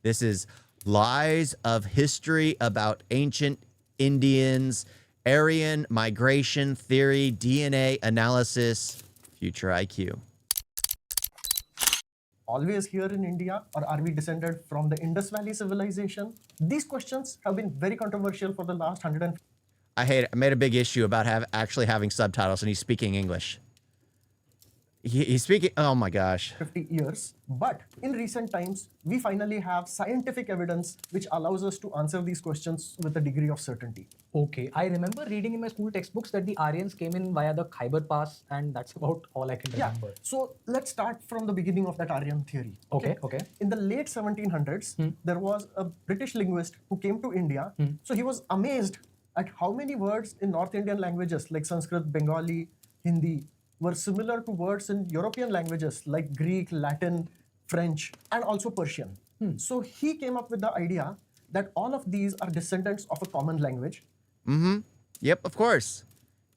This is lies of history about ancient Indians, Aryan migration theory, DNA analysis, future IQ. Always here in India, or are we descended from the Indus Valley civilization? These questions have been very controversial for the last 100. I made a big issue about actually having subtitles, and he's speaking English. He's speaking, oh my gosh. 50 years. But in recent times, we finally have scientific evidence which allows us to answer these questions with a degree of certainty. Okay, I remember reading in my school textbooks that the Aryans came in via the Khyber Pass, and that's about all I can remember. So let's start from the beginning of that Aryan theory. Okay. In the late 1700s, there was a British linguist who came to India. So he was amazed at how many words in North Indian languages like Sanskrit, Bengali, Hindi were similar to words in European languages like Greek, Latin, French, and also Persian. So he came up with the idea that all of these are descendants of a common language. Yep, of course.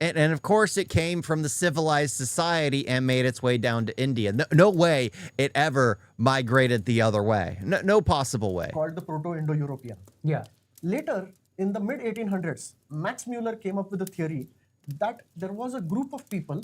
And of course it came from the civilized society and made its way down to India. No way it ever migrated the other way. No possible way. Called the Proto-Indo-European. Yeah. Later, in the mid-1800s, Max Muller came up with a theory that there was a group of people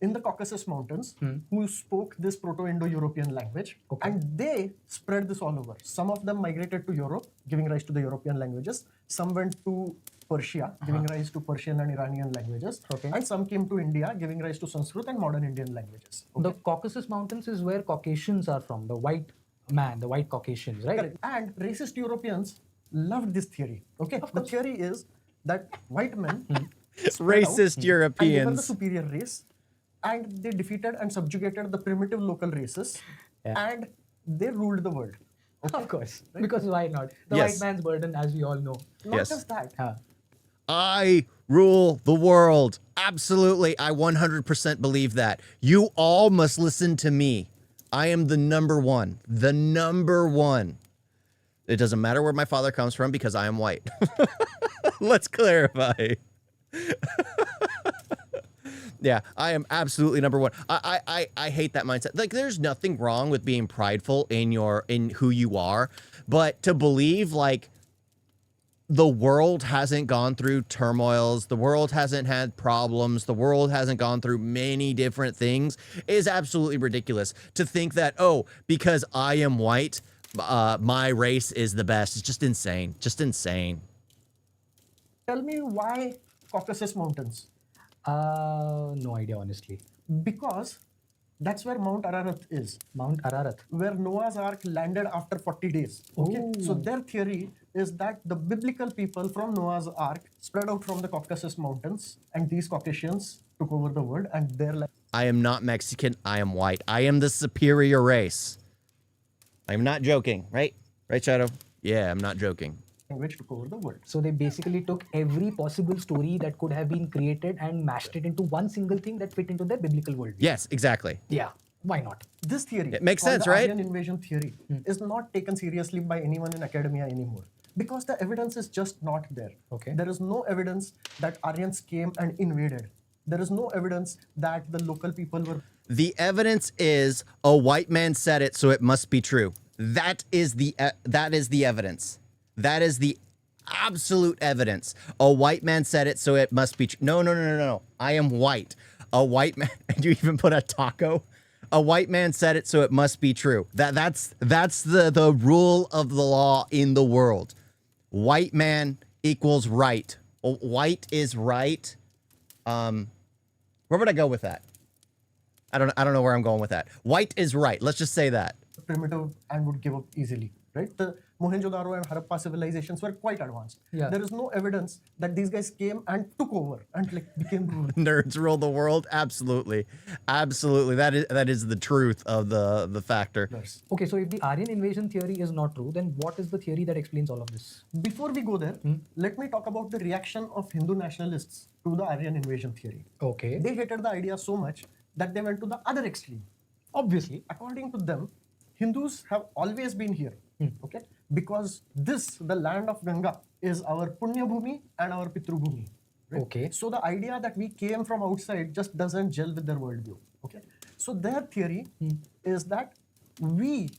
in the Caucasus Mountains who spoke this Proto-Indo-European language, and they spread this all over. Some of them migrated to Europe, giving rise to the European languages. Some went to Persia, giving rise to Persian and Iranian languages. And some came to India, giving rise to Sanskrit and modern Indian languages. The Caucasus Mountains is where Caucasians are from, the white man, the white Caucasians, right? Correct. And racist Europeans loved this theory. The theory is that white men Racist Europeans. And they were the superior race, and they defeated and subjugated the primitive local races, and they ruled the world. Of course, because why not? The Yes. white man's burden, as we all know. Not just that. I rule the world. Absolutely. I 100% believe that. You all must listen to me. I am the number one. The number one. It doesn't matter where my father comes from because I am white. Let's clarify. Yeah, I am absolutely number one. I hate that mindset. Like, there's nothing wrong with being prideful in who you are, but to believe like the world hasn't gone through turmoils, the world hasn't had problems, the world hasn't gone through many different things is absolutely ridiculous. To think that, oh, because I am white, my race is the best. It's just insane. Just insane. Tell me why Caucasus Mountains? No idea, honestly. Because that's where Mount Ararat is. Mount Ararat. Where Noah's Ark landed after 40 days. So their theory is that the biblical people from Noah's Ark spread out from the Caucasus Mountains, and these Caucasians took over the world, and they're like, I am not Mexican. I am white. I am the superior race. I'm not joking, right? Right, Shadow? Yeah, I'm not joking. language took over the world. So they basically took every possible story that could have been created and mashed it into one single thing that fit into their biblical worldview. Yes, exactly. Yeah, why not? This theory, it makes called sense, the right? Aryan invasion theory, is not taken seriously by anyone in academia anymore, because the evidence is just not there. There is no evidence that Aryans came and invaded. There is no evidence that the local people were. The evidence is a white man said it, so it must be true. That is the evidence. That is the absolute evidence. A white man said it, so it must be true. No. I am white. A white man. And you even put a taco. A white man said it, so it must be true. That's the rule of the law in the world. White man equals right. White is right. Where would I go with that? I don't know where I'm going with that. White is right. Let's just say that. Primitive and would give up easily, right? The Mohenjo-daro and Harappa civilizations were quite advanced. There is no evidence that these guys came and took over and like became rulers. Nerds rule the world. Absolutely. That is the truth of the factor. Okay, so if the Aryan invasion theory is not true, then what is the theory that explains all of this? Before we go there, let me talk about the reaction of Hindu nationalists to the Aryan invasion theory. Okay. They hated the idea so much that they went to the other extreme. Obviously. According to them, Hindus have always been here, okay? Because the land of Ganga, is our Punya Bhumi and our Pitru Bhumi. Right? Okay. So the idea that we came from outside just doesn't gel with their worldview, okay? So their theory is that we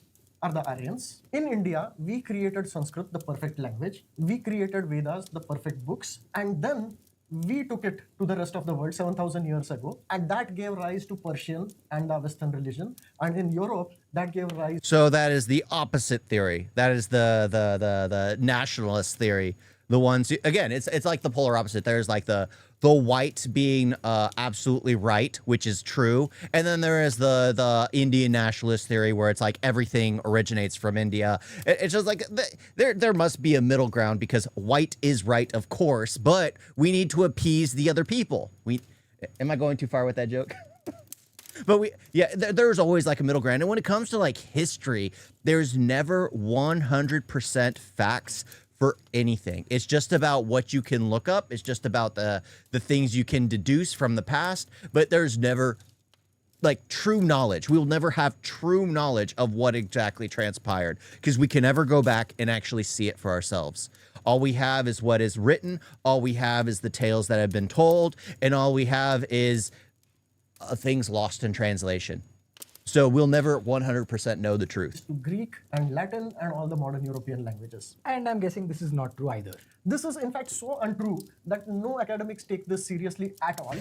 are the Aryans. In India, we created Sanskrit, the perfect language. We created Vedas, the perfect books. And then we took it to the rest of the world 7,000 years ago. And that gave rise to Persian and the Western religion. And in Europe, that gave rise. So that is the opposite theory. That is the nationalist theory. The ones who, again, it's like the polar opposite. There's like the white being absolutely right, which is true, and then there is the Indian nationalist theory where it's like everything originates from India. It's just like there must be a middle ground because white is right, of course, but we need to appease the other people. Am I going too far with that joke? But there's always like a middle ground. And when it comes to like history, there's never 100% facts for anything. It's just about what you can look up. It's just about the things you can deduce from the past. But there's never like true knowledge. We'll never have true knowledge of what exactly transpired because we can never go back and actually see it for ourselves. All we have is what is written. All we have is the tales that have been told. And all we have is things lost in translation. So we'll never 100% know the truth. To Greek and Latin and all the modern European languages. And I'm guessing this is not true either. This is in fact so untrue that no academics take this seriously at all.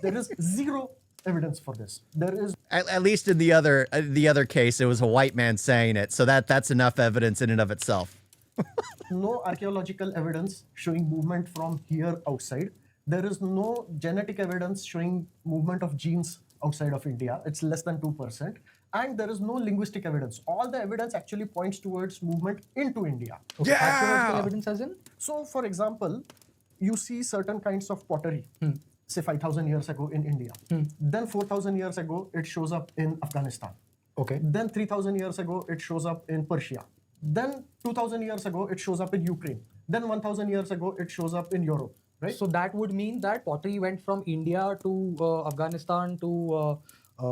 There is zero evidence for this. There is at least in the other case, it was a white man saying it. So that's enough evidence in and of itself. no archaeological evidence showing movement from here outside. There is no genetic evidence showing movement of genes outside of India. It's less than 2%. And there is no linguistic evidence. All the evidence actually points towards movement into India. Okay. Archaeological evidence as in? So, for example, you see certain kinds of pottery, say 5,000 years ago in India. Then 4,000 years ago, it shows up in Afghanistan. Okay. Then 3,000 years ago, it shows up in Persia. Then 2,000 years ago, it shows up in Ukraine. Then 1,000 years ago, it shows up in Europe. Right? So that would mean that pottery went from India to Afghanistan to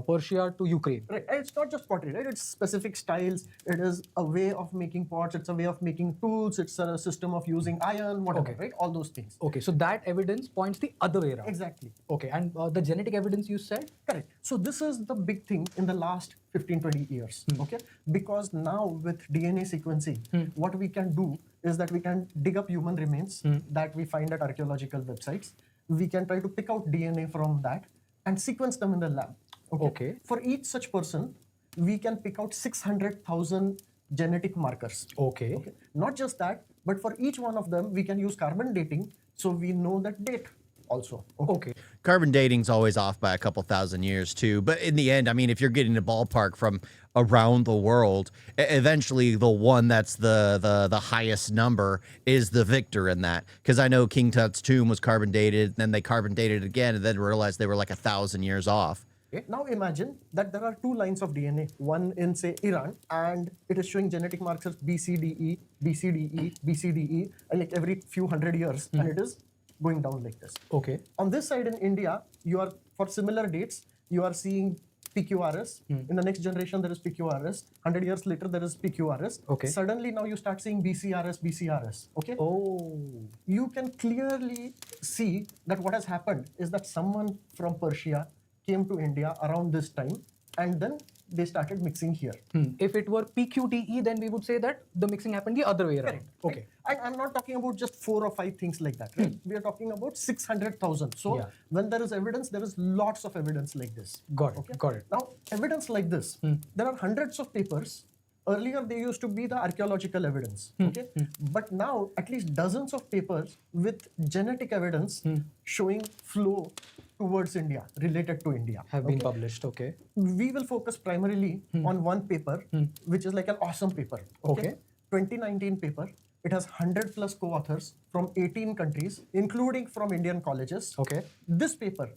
Persia to Ukraine. Right. And it's not just pottery, right? It's specific styles. It is a way of making pots. It's a way of making tools. It's a system of using iron, whatever, right? All those things. Okay. So that evidence points the other way around. Exactly. Okay. And the genetic evidence you said? Correct. So this is the big thing in the last 15, 20 years, okay? Because now with DNA sequencing, what we can do is that we can dig up human remains that we find at archaeological websites. We can try to pick out DNA from that and sequence them in the lab. Okay. For each such person, we can pick out 600,000 genetic markers. Okay. Not just that, but for each one of them, we can use carbon dating so we know that date also. Okay. Carbon dating's always off by a couple thousand years too. But in the end, I mean, if you're getting a ballpark from around the world, eventually the one that's the highest number is the victor in that. Because I know King Tut's tomb was carbon dated, then they carbon dated again, and then realized they were like 1,000 years off. Okay. Now imagine that there are two lines of DNA, one in say Iran, and it is showing genetic markers BCDE, BCDE, BCDE, and like every few hundred years, and it is going down like this. Okay. On this side in India, you are for similar dates, you are seeing PQRS. In the next generation, there is PQRS. 100 years later, there is PQRS. Okay. Suddenly now you start seeing BCRS. Okay. Oh. You can clearly see that what has happened is that someone from Persia came to India around this time, and then they started mixing here. If it were PQDE, then we would say that the mixing happened the other way around. Correct. Okay. And I'm not talking about just 4 or 5 things like that, right? We are talking about 600,000. So when there is evidence, there is lots of evidence like this. Got it. Got it. Now, evidence like this, there are hundreds of papers. Earlier, they used to be the archaeological evidence, okay? But now, at least dozens of papers with genetic evidence showing flow towards India, related to India. Have been published, okay. We will focus primarily on one paper, which is like an awesome paper. Okay. 2019 paper. It has 100 plus co-authors from 18 countries, including from Indian colleges. Okay. This paper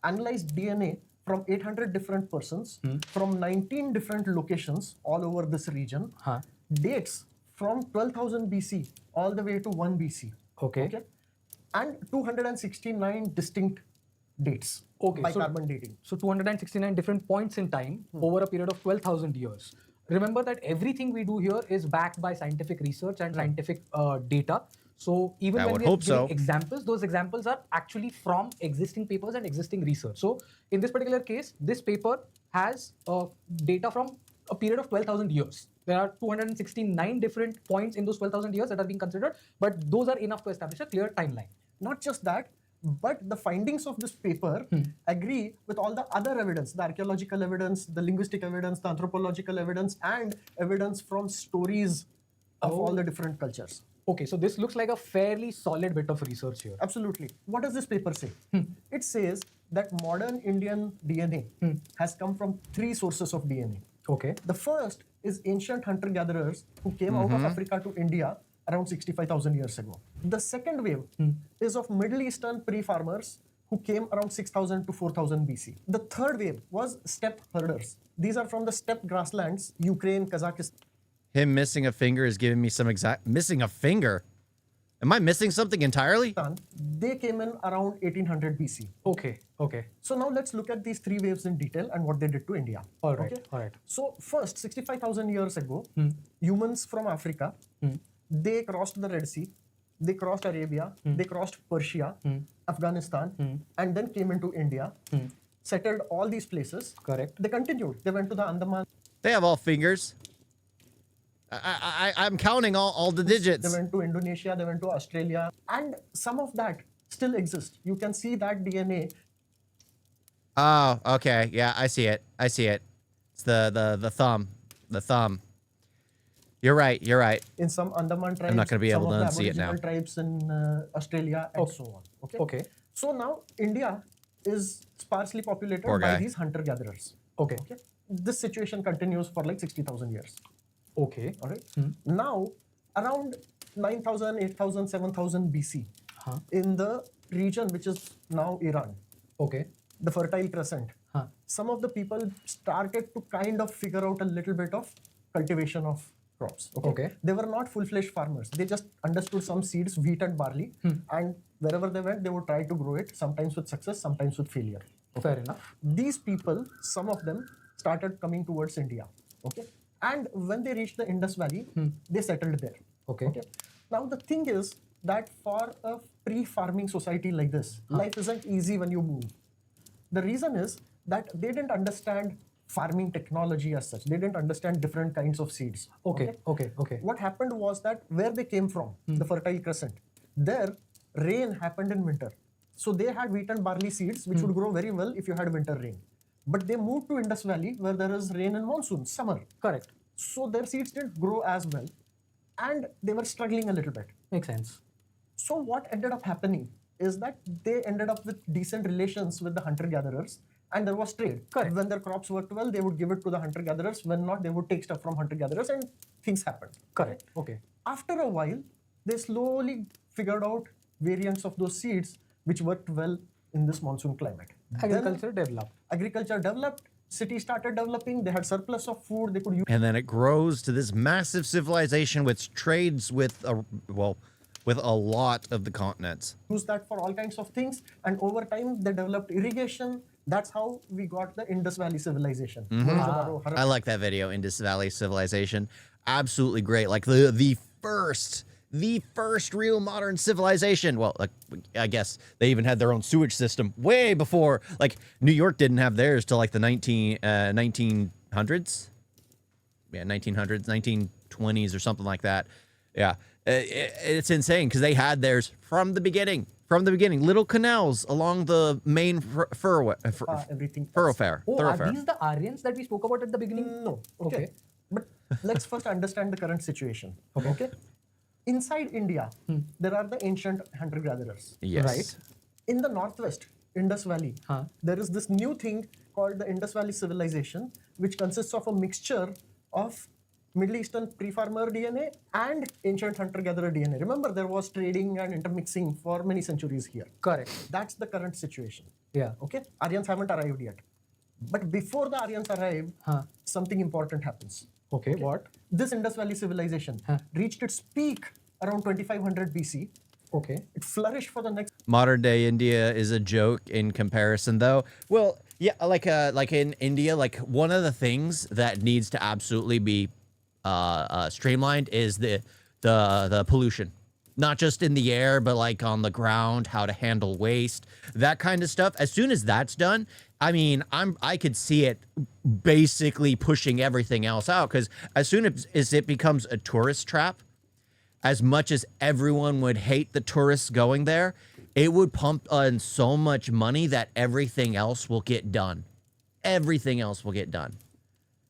analyzed DNA from 800 different persons from 19 different locations all over this region. Dates from 12,000 BC all the way to 1 BC. Okay. And 269 distinct dates by carbon dating. So 269 different points in time over a period of 12,000 years. Remember that everything we do here is backed by scientific research and scientific data. So even when we are giving examples, those examples are actually from existing papers and existing research. So in this particular case, this paper has data from a period of 12,000 years. There are 269 different points in those 12,000 years that are being considered, but those are enough to establish a clear timeline. Not just that, but the findings of this paper agree with all the other evidence, the archaeological evidence, the linguistic evidence, the anthropological evidence, and evidence from stories of all the different cultures. Okay, so this looks like a fairly solid bit of research here. Absolutely. What does this paper say? It says that modern Indian DNA has come from 3 sources of DNA. Okay. The first is ancient hunter-gatherers who came out of Africa to India around 65,000 years ago. The second wave is of Middle Eastern pre-farmers who came around 6,000 to 4,000 BC. The third wave was steppe herders. These are from the steppe grasslands, Ukraine, Kazakhstan. Him missing a finger is giving me some missing a finger. Am I missing something entirely? They came in around 1800 BC. Okay, okay. So now let's look at these 3 waves in detail and what they did to India. All right, okay? all right. So first, 65,000 years ago, humans from Africa, they crossed the Red Sea, they crossed Arabia, they crossed Persia, Afghanistan, and then came into India, settled all these places. Correct. They continued. They went to the Andaman. They have all fingers. I'm counting all the digits. They went to Indonesia, they went to Australia, and some of that still exists. You can see that DNA. Oh, okay. Yeah, I see it. I see it. It's the thumb. The thumb. You're right. You're right. In some Andaman tribes, I'm not going to be able to some of unsee the it now. Aboriginal tribes in Australia and so on. Okay. Okay. So now India is sparsely populated Poor by guy. these hunter-gatherers. Okay. Okay. This situation continues for like 60,000 years. Okay. All right. Now, around 9,000, 8,000, 7,000 BC, in the region which is now Iran, Okay. the Fertile Crescent, some of the people started to kind of figure out a little bit of cultivation of crops. Okay. They were not full-fledged farmers. They just understood some seeds, wheat and barley, and wherever they went, they would try to grow it, sometimes with success, sometimes with failure. Fair enough. These people, some of them, started coming towards India. Okay. And when they reached the Indus Valley, they settled there. Okay. Now the thing is that for a pre-farming society like this, life isn't easy when you move. The reason is that they didn't understand farming technology as such. They didn't understand different kinds of seeds. Okay. Okay. Okay. What happened was that where they came from, the Fertile Crescent, there rain happened in winter. So they had wheat and barley seeds which would grow very well if you had winter rain. But they moved to Indus Valley where there is rain in monsoon, summer. Correct. So their seeds didn't grow as well and they were struggling a little bit. Makes sense. So what ended up happening is that they ended up with decent relations with the hunter-gatherers and there was trade. Correct. When their crops worked well, they would give it to the hunter-gatherers. When not, they would take stuff from hunter-gatherers and things happened. Correct. Okay. After a while, they slowly figured out variants of those seeds which worked well in this monsoon climate. Agriculture developed. Agriculture developed, cities started developing, they had surplus of food, they could use And then it grows to this massive civilization which trades with with a lot of the continents. that for all kinds of things. And over time, they developed irrigation. That's how we got the Indus Valley civilization. I like that video, Indus Valley Civilization. Absolutely great. Like the first real modern civilization. Well, like, I guess they even had their own sewage system way before. Like New York didn't have theirs till like the 1900s. Yeah, 1900s, 1920s or something like that. Yeah, it's insane because they had theirs from the beginning. From the beginning, little canals along the main everything. thoroughfare. Oh, are these the Aryans that we spoke about at the beginning? No. Okay. But let's first understand the current situation. Okay. Inside India, there are the ancient hunter-gatherers. Yes. Right. In the northwest, Indus Valley, there is this new thing called the Indus Valley civilization, which consists of a mixture of Middle Eastern pre-farmer DNA and ancient hunter-gatherer DNA. Remember, there was trading and intermixing for many centuries here. Correct. That's the current situation. Yeah. Okay? Aryans haven't arrived yet. But before the Aryans arrive, something important happens. Okay, what? This Indus Valley civilization reached its peak around 2500 BC. Okay. It flourished for the next... Modern day India is a joke in comparison, though. Well, yeah, like in India, like one of the things that needs to absolutely be streamlined is the pollution, not just in the air, but like on the ground, how to handle waste, that kind of stuff. As soon as that's done, I mean, I could see it basically pushing everything else out, because as soon as it becomes a tourist trap, as much as everyone would hate the tourists going there, it would pump in so much money that everything else will get done. Everything else will get done.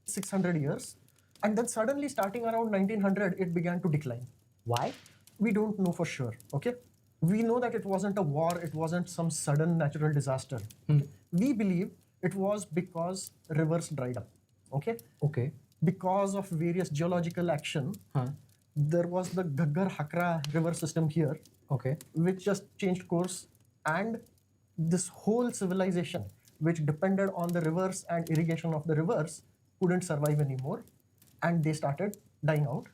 600 years. And then suddenly starting around 1900, it began to decline. Why? We don't know for sure, okay? We know that it wasn't a war, it wasn't some sudden natural disaster. Okay? We believe it was because rivers dried up, okay? Okay. Because of various geological action, there was the Ghaggar-Hakra river system here, Okay. which just changed course, and this whole civilization, which depended on the rivers and irrigation of the rivers, couldn't survive anymore, and they started dying out.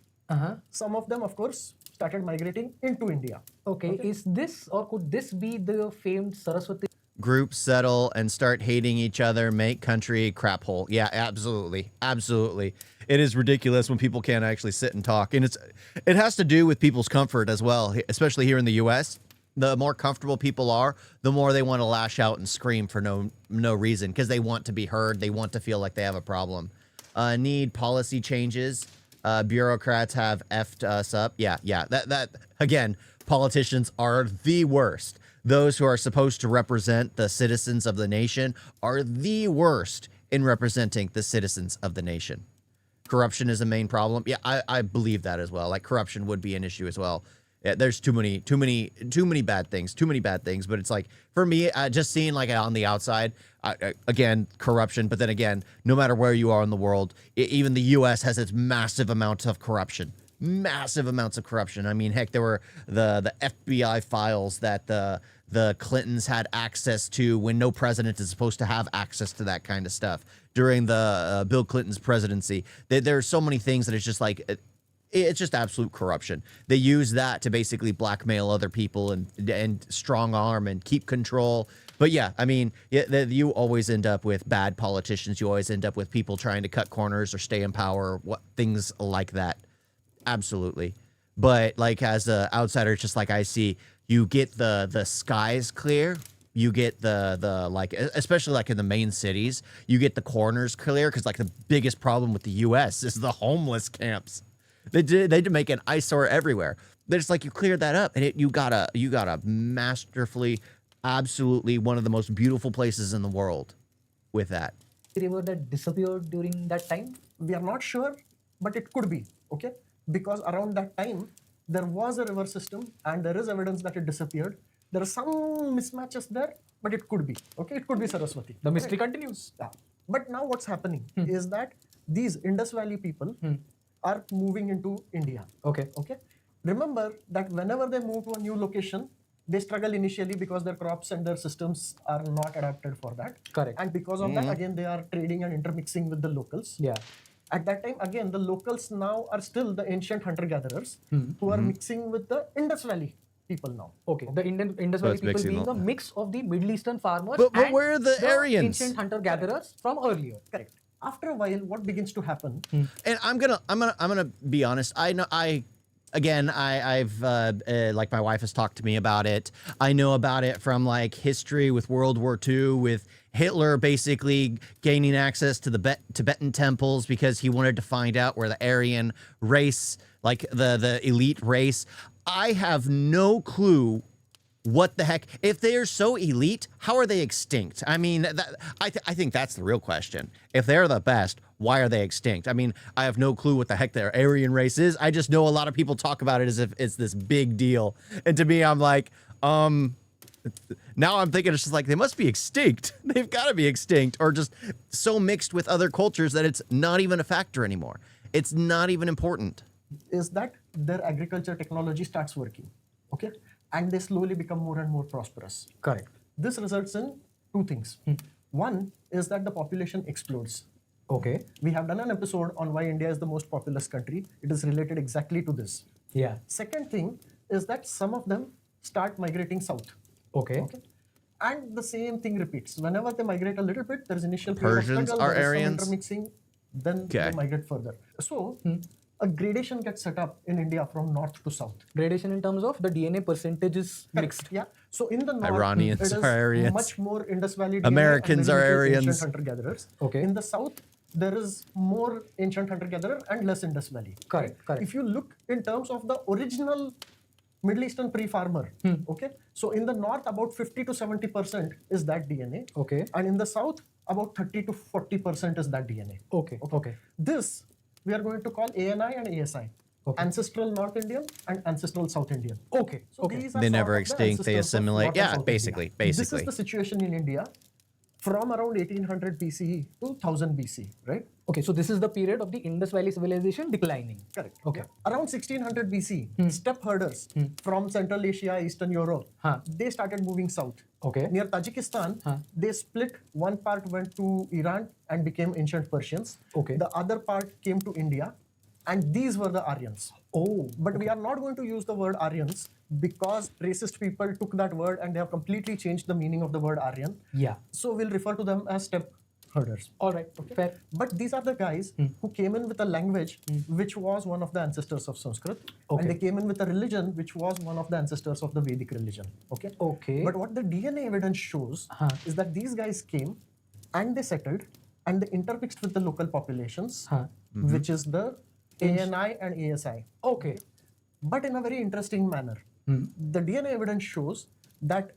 Some of them, of course, started migrating into India. Okay. Is this, or could this be the famed Saraswati? Groups settle and start hating each other, make country crap hole. Yeah, absolutely. Absolutely. It is ridiculous when people can't actually sit and talk. And it has to do with people's comfort as well, especially here in the US. The more comfortable people are, the more they want to lash out and scream for no reason, because they want to be heard. They want to feel like they have a problem. Need policy changes. Bureaucrats have effed us up. Yeah. That again, politicians are the worst. Those who are supposed to represent the citizens of the nation are the worst in representing the citizens of the nation. Corruption is a main problem. Yeah, I believe that as well. Like, corruption would be an issue as well. Yeah, there's too many bad things. But it's like, for me, just seeing like on the outside, again, corruption. But then again, no matter where you are in the world, even the U.S. has its massive amounts of corruption. Massive amounts of corruption. I mean, heck, there were the FBI files that the Clintons had access to when no president is supposed to have access to that kind of stuff during the Bill Clinton's presidency. There are so many things that it's just like, it's just absolute corruption. They use that to basically blackmail other people and strong arm and keep control. But yeah, I mean, you always end up with bad politicians. You always end up with people trying to cut corners or stay in power, things like that. Absolutely. But like, as an outsider, just like I see, you get the skies clear. You get the like, especially like in the main cities, you get the corners clear, because like the biggest problem with the U.S. is the homeless camps. They did make an eyesore everywhere. They're just like, you cleared that up, and you got a masterfully, absolutely one of the most beautiful places in the world with that. River that disappeared during that time? We are not sure, but it could be, okay? Because around that time, there was a river system, and there is evidence that it disappeared. There are some mismatches there, but it could be, okay? It could be Saraswati. The mystery continues. Yeah. But now what's happening is that these Indus Valley people are moving into India. Okay. Okay. Remember that whenever they move to a new location, they struggle initially because their crops and their systems are not adapted for that. Correct. And because of that, again, they are trading and intermixing with the locals. Yeah. At that time, again, the locals now are still the ancient hunter-gatherers who are mixing with the Indus Valley people now. Okay. The Indus Valley people being a mix of the Middle Eastern farmers but and where are the Aryans? ancient hunter-gatherers from earlier. Correct. After a while, what begins to happen? And I'm gonna be honest. I've like, my wife has talked to me about it. I know about it from like history with World War II, with Hitler basically gaining access to the Tibetan temples because he wanted to find out where the Aryan race, like the elite race. I have no clue what the heck. If they are so elite, how are they extinct? I mean, I think that's the real question. If they're the best, why are they extinct? I mean, I have no clue what the heck their Aryan race is. I just know a lot of people talk about it as if it's this big deal. And to me, I'm like, now I'm thinking it's just like, they must be extinct. They've got to be extinct, or just so mixed with other cultures that it's not even a factor anymore. It's not even important. Is that their agriculture technology starts working, okay? And they slowly become more and more prosperous. Correct. This results in two things. One is that the population explodes. Okay. We have done an episode on why India is the most populous country. It is related exactly to this. Yeah. Second thing is that some of them start migrating south. Okay. Okay. And the same thing repeats. Whenever they migrate a little bit, there's initial period of Persians struggle, are there is some Aryans? intermixing, then they migrate further. So a gradation gets set up in India from north to south. Gradation in terms of the DNA percentages mixed. Yeah. So in the north, Iranians it is are Aryans. much more Indus Valley DNA Americans and are very little Aryans. ancient hunter-gatherers. Okay. In the south, there is more ancient hunter-gatherer and less Indus Valley. Correct, correct. If you look in terms of the original Middle Eastern pre-farmer, okay, so in the north, about 50 to 70% is that DNA. Okay. And in the south, about 30 to 40% is that DNA. Okay. Okay. This we are going to call ANI and ASI. Okay. Ancestral North Indian and Ancestral South Indian. Okay. So Okay. these are They sort never of the extinct, they ancestors of assimilate. North and Yeah, South basically, India. This basically. is the situation in India from around 1800 BCE to 1000 BC, right? Okay. So this is the period of the Indus Valley civilization declining. Correct. Okay. Around 1600 BC, steppe herders from Central Asia, Eastern Europe, they started moving south. Okay. Near Tajikistan, they split. One part went to Iran and became ancient Persians. Okay. The other part came to India, and these were the Aryans. Oh. But we are not going to use the word Aryans because racist people took that word and they have completely changed the meaning of the word Aryan. Yeah. So we'll refer to them as steppe herders. All right. Okay. Fair. But these are the guys who came in with a language which was one of the ancestors of Sanskrit. Okay. And they came in with a religion which was one of the ancestors of the Vedic religion. Okay. Okay. But what the DNA evidence shows is that these guys came and they settled and they intermixed with the local populations, which is the ANI and ASI. Okay. But in a very interesting manner. The DNA evidence shows that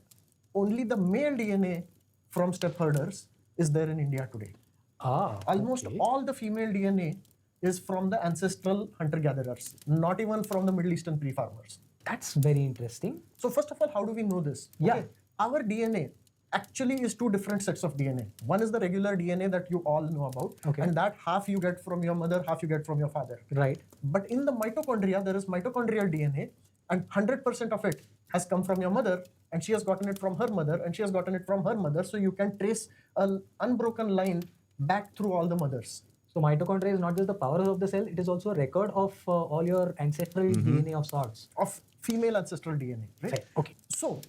only the male DNA from steppe herders is there in India today. Almost all the female DNA is from the ancestral hunter-gatherers, not even from the Middle Eastern pre-farmers. That's very interesting. So first of all, how do we know this? Yeah. Our DNA actually is two different sets of DNA. One is the regular DNA that you all know about, and that half you get from your mother, half you get from your father. Right. But in the mitochondria, there is mitochondrial DNA, and 100% of it has come from your mother, and she has gotten it from her mother, and she has gotten it from her mother. So you can trace an unbroken line back through all the mothers. So mitochondria is not just the power of the cell; it is also a record of all your ancestral DNA of sorts. Of female ancestral DNA, right? Right. Okay. So,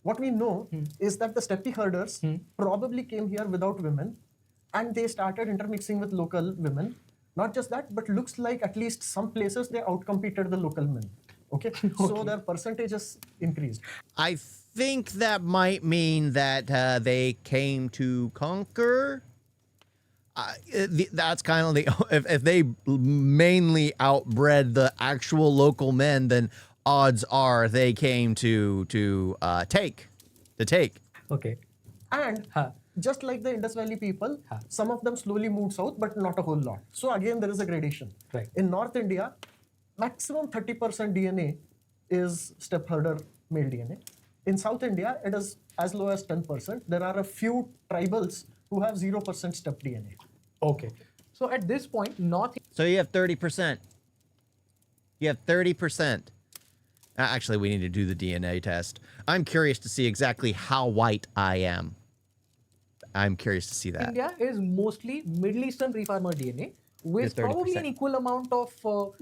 what we know is that the steppe herders probably came here without women, and they started intermixing with local women. Not just that, but looks like at least some places they outcompeted the local men. Okay? So their percentages increased. I think that might mean that they came to conquer. That's kind of the if they mainly outbred the actual local men, then odds are they came to take. Okay. And just like the Indus Valley people, some of them slowly moved south, but not a whole lot. So again, there is a gradation. Right. In North India, maximum 30% DNA is steppe herder male DNA. In South India, it is as low as 10%. There are a few tribals who have 0% steppe DNA. Okay. So at this point, North. So you have 30%. You have 30%. Actually, we need to do the DNA test. I'm curious to see exactly how white I am. I'm curious to see that. India is mostly Middle Eastern pre-farmer DNA with It's 30%. probably an equal amount of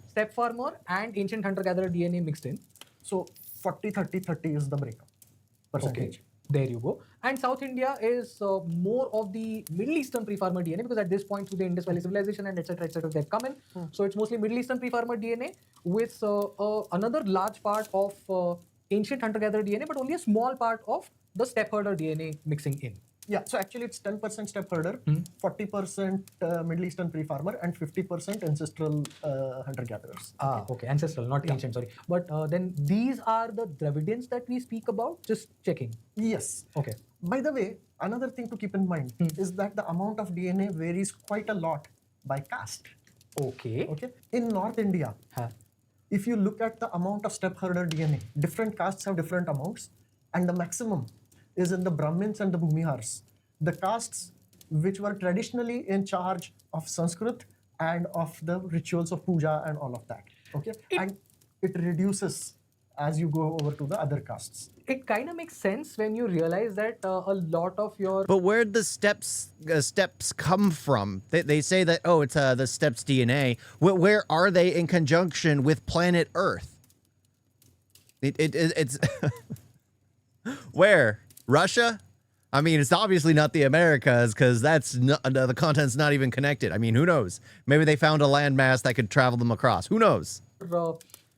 steppe farmer and ancient hunter-gatherer DNA mixed in. So 40, 30, 30 is the breakup percentage. Okay. There you go. And South India is more of the Middle Eastern pre-farmer DNA because at this point through the Indus Valley civilization and etc. they've come in. So it's mostly Middle Eastern pre-farmer DNA with another large part of ancient hunter-gatherer DNA, but only a small part of the steppe herder DNA mixing in. Yeah, so actually it's 10% steppe herder, 40% Middle Eastern pre-farmer, and 50% ancestral hunter-gatherers. Okay, ancestral, not ancient, sorry. But then these are the Dravidians that we speak about, just checking. Yes. Okay. By the way, another thing to keep in mind is that the amount of DNA varies quite a lot by caste. Okay. Okay. In North India, if you look at the amount of steppe herder DNA, different castes have different amounts, and the maximum is in the Brahmins and the Bhumihars, the castes which were traditionally in charge of Sanskrit and of the rituals of puja and all of that. Okay, and it reduces as you go over to the other castes. It kind of makes sense when you realize that a lot of your. But where'd the steps come from? They say that, oh, it's the steps DNA. Where are they in conjunction with planet Earth? It's where? Russia? I mean, it's obviously not the Americas because that's the continent's not even connected. I mean, who knows? Maybe they found a landmass that could travel them across. Who knows?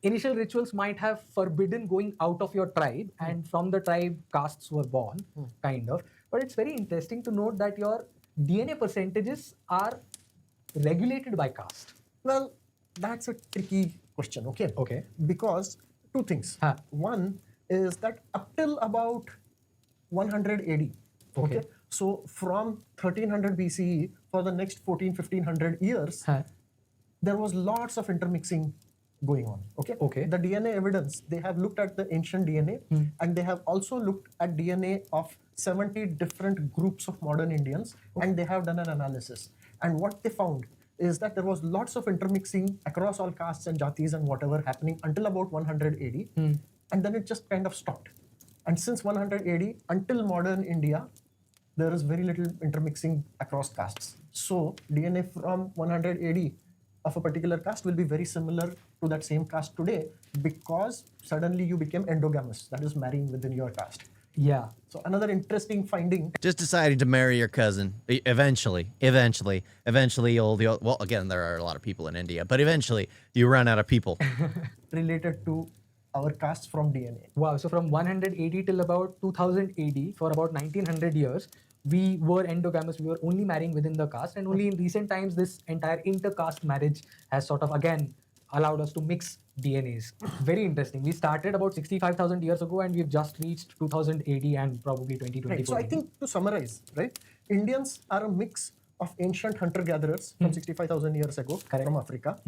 Initial rituals might have forbidden going out of your tribe, and from the tribe, castes were born, kind of. But it's very interesting to note that your DNA percentages are regulated by caste. Well, that's a tricky question, okay? Okay. Because two things. One is that up till about 100 AD, okay? So from 1300 BCE for the next 1500 years, there was lots of intermixing going on, okay? The DNA evidence, they have looked at the ancient DNA and they have also looked at DNA of 70 different groups of modern Indians and they have done an analysis. And what they found is that there was lots of intermixing across all castes and jatis and whatever happening until about 100 AD. And then it just kind of stopped. And since 100 AD until modern India, there is very little intermixing across castes. So DNA from 100 AD of a particular caste will be very similar to that same caste today because suddenly you became endogamous, that is marrying within your caste. Yeah. So another interesting finding. Just deciding to marry your cousin. Eventually you'll, well, again, there are a lot of people in India, but eventually you run out of people. Related to our castes from DNA. Wow. So from 180 till about 2000 AD, for about 1900 years, we were endogamous. We were only marrying within the caste, and only in recent times, this entire inter-caste marriage has sort of again allowed us to mix DNAs. Very interesting. We started about 65,000 years ago, and we've just reached 2000 AD and probably 2024. Right. So I think to summarize, right, Indians are a mix of ancient hunter-gatherers from 65,000 years ago from Africa,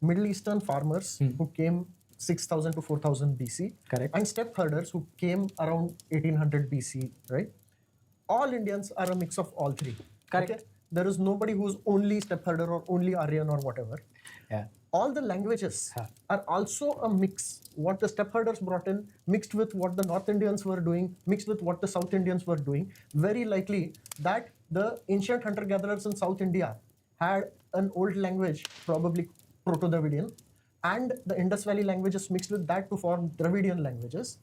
Middle Eastern farmers who came 6,000 to 4,000 BC, and steppe herders who came around 1800 BC, right? All Indians are a mix of all three. Okay? There is nobody who's only steppe herder or only Aryan or whatever. Yeah. All the languages are also a mix. What the steppe herders brought in, mixed with what the North Indians were doing, mixed with what the South Indians were doing. Very likely that the ancient hunter-gatherers in South India had an old language, probably Proto-Dravidian, and the Indus Valley languages mixed with that to form Dravidian languages.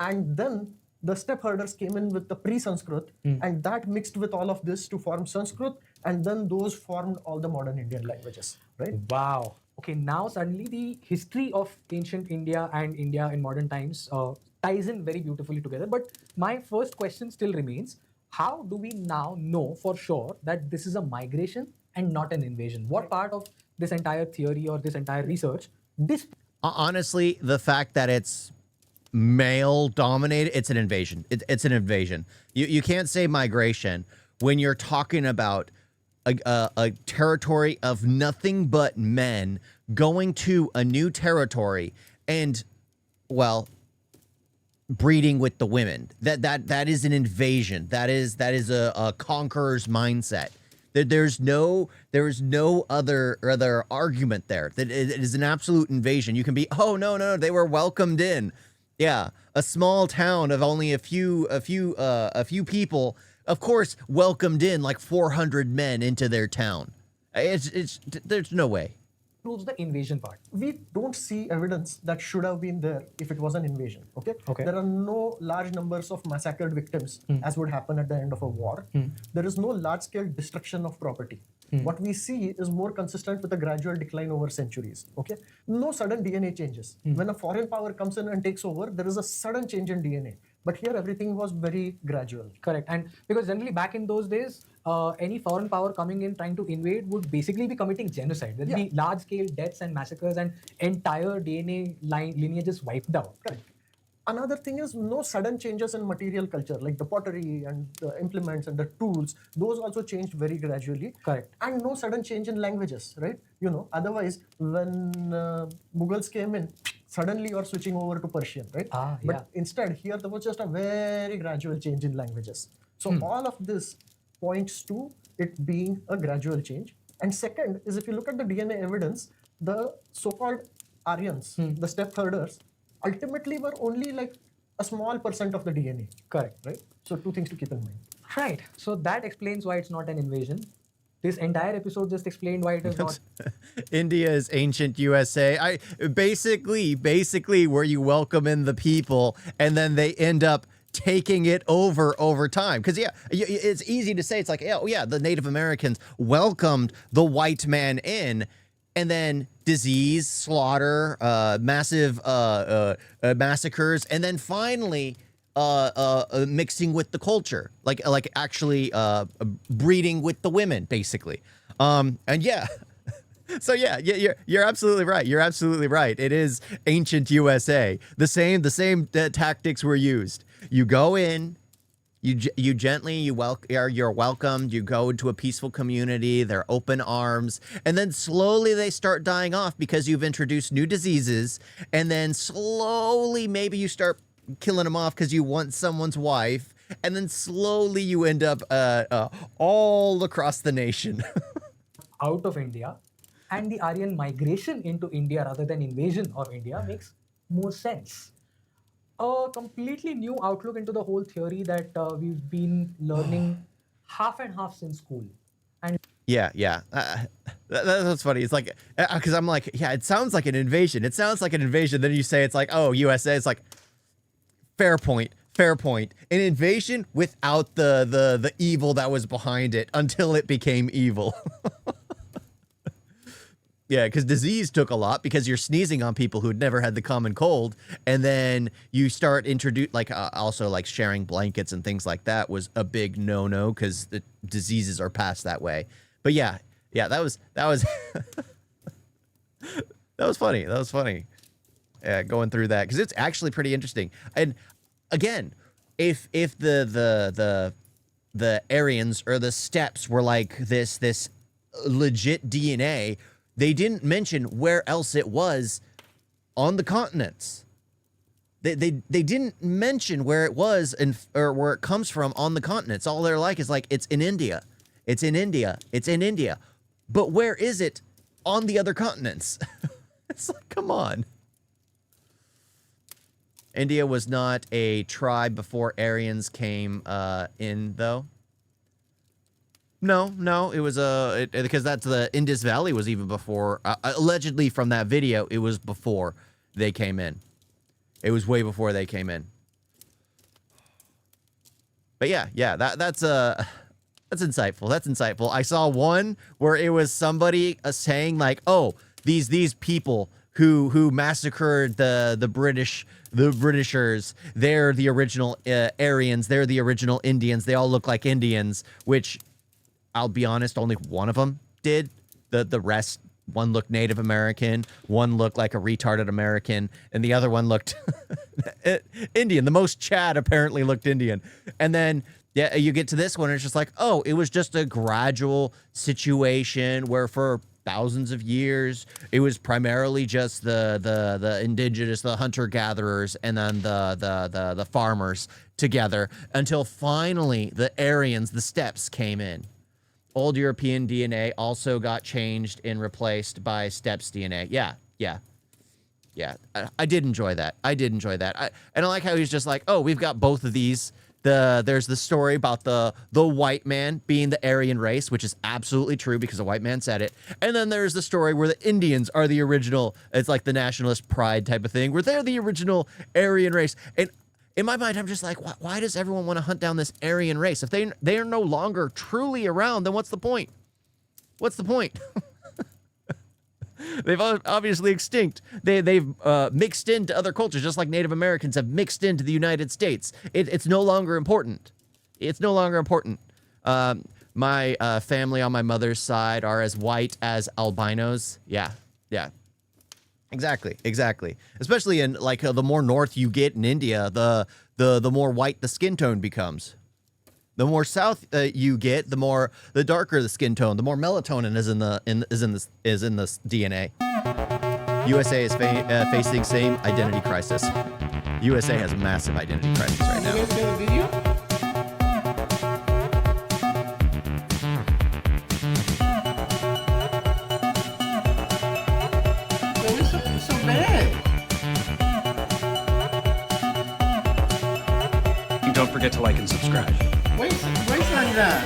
And then the steppe herders came in with the pre-Sanskrit, and that mixed with all of this to form Sanskrit, and then those formed all the modern Indian languages, right? Wow. Okay, now suddenly the history of ancient India and India in modern times ties in very beautifully together. But my first question still remains, how do we now know for sure that this is a migration and not an invasion? What part of this entire theory or this entire research honestly, the fact that it's male dominated, it's an invasion. It's an invasion. You can't say migration when you're talking about a territory of nothing but men going to a new territory and, well, breeding with the women. That is an invasion. That is a conqueror's mindset. There's no other argument there. That it is an absolute invasion. You can be, oh no, they were welcomed in. Yeah, a small town of only a few people, of course, welcomed in like 400 men into their town. There's no way. Proves the invasion part. We don't see evidence that should have been there if it was an invasion. Okay. There are no large numbers of massacred victims as would happen at the end of a war. There is no large-scale destruction of property. What we see is more consistent with a gradual decline over centuries. Okay. No sudden DNA changes. When a foreign power comes in and takes over, there is a sudden change in DNA. But here everything was very gradual. Correct. And because generally back in those days, any foreign power coming in trying to invade would basically be committing genocide. There'd be large-scale deaths and massacres and entire DNA lineages wiped out. Correct. Another thing is no sudden changes in material culture, like the pottery and the implements and the tools. Those also changed very gradually. Correct. And no sudden change in languages, right? You know, otherwise when Mughals came in, suddenly you're switching over to Persian, right? But instead, here there was just a very gradual change in languages. So all of this points to it being a gradual change. And second is if you look at the DNA evidence, the so-called Aryans, the steppe herders, ultimately were only like a small percent of the DNA. Correct. Right? So two things to keep in mind. Right. So that explains why it's not an invasion. This entire episode just explained why it is not. India is ancient USA. Basically where you welcome in the people and then they end up taking it over time. Because yeah, it's easy to say, it's like, oh yeah, the Native Americans welcomed the white man in, and then disease, slaughter, massive massacres, and then finally mixing with the culture, like actually breeding with the women, basically. And yeah. So yeah, you're absolutely right. You're absolutely right. It is ancient USA. The same tactics were used. You go in, you gently, you're welcomed. You go into a peaceful community. They're open arms, and then slowly they start dying off because you've introduced new diseases, and then slowly maybe you start killing them off because you want someone's wife, and then slowly you end up all across the nation. Out of India. And the Aryan migration into India rather than invasion of India makes more sense. A completely new outlook into the whole theory that we've been learning half and half since school. And yeah. That's funny. It's like, because I'm like, yeah, it sounds like an invasion. It sounds like an invasion. Then you say it's like, oh, USA. It's like, fair point. An invasion without the evil that was behind it until it became evil. Yeah, because disease took a lot because you're sneezing on people who'd never had the common cold, and then you start also like sharing blankets and things like that was a big no because the diseases are passed that way. But yeah, that was that was funny. That was funny. Yeah, going through that because it's actually pretty interesting. And again, if the Aryans or the steppes were like this legit DNA. They didn't mention where else it was on the continents. They didn't mention where it was or where it comes from on the continents. All they're like is like, it's in India. It's in India. It's in India. But where is it on the other continents? It's like, come on. India was not a tribe before Aryans came in, though. No, it was because that's the Indus Valley was even before, allegedly from that video, it was before they came in. It was way before they came in. But yeah, that's insightful. That's insightful. I saw one where it was somebody saying like, oh, these people who massacred the Britishers, they're the original Aryans, they're the original Indians, they all look like Indians, which I'll be honest, only one of them did. The rest, one looked Native American, one looked like a retarded American, and the other one looked Indian. The most Chad apparently looked Indian. And then yeah, you get to this one, and it's just like, oh, it was just a gradual situation where for thousands of years, it was primarily just the indigenous, the hunter-gatherers, and then the farmers together until finally the Aryans, the steppes, came in. Old European DNA also got changed and replaced by steppes DNA. Yeah. I did enjoy that. And I like how he's just like, oh, we've got both of these. There's the story about the white man being the Aryan race, which is absolutely true because the white man said it. And then there's the story where the Indians are the original. It's like the nationalist pride type of thing, where they're the original Aryan race. And in my mind, I'm just like, why does everyone want to hunt down this Aryan race? If they are no longer truly around, then what's the point? What's the point? They've obviously extinct. They've mixed into other cultures, just like Native Americans have mixed into the United States. It's no longer important. It's no longer important. My family on my mother's side are as white as albinos. Yeah. Exactly. Especially in like the more north you get in India, the more white the skin tone becomes. The more south you get, the darker the skin tone, the more melatonin is in this DNA. USA is facing same identity crisis. USA has a massive identity crisis right now. You guys got a video? So bad. And don't forget to like and subscribe. Wait on that.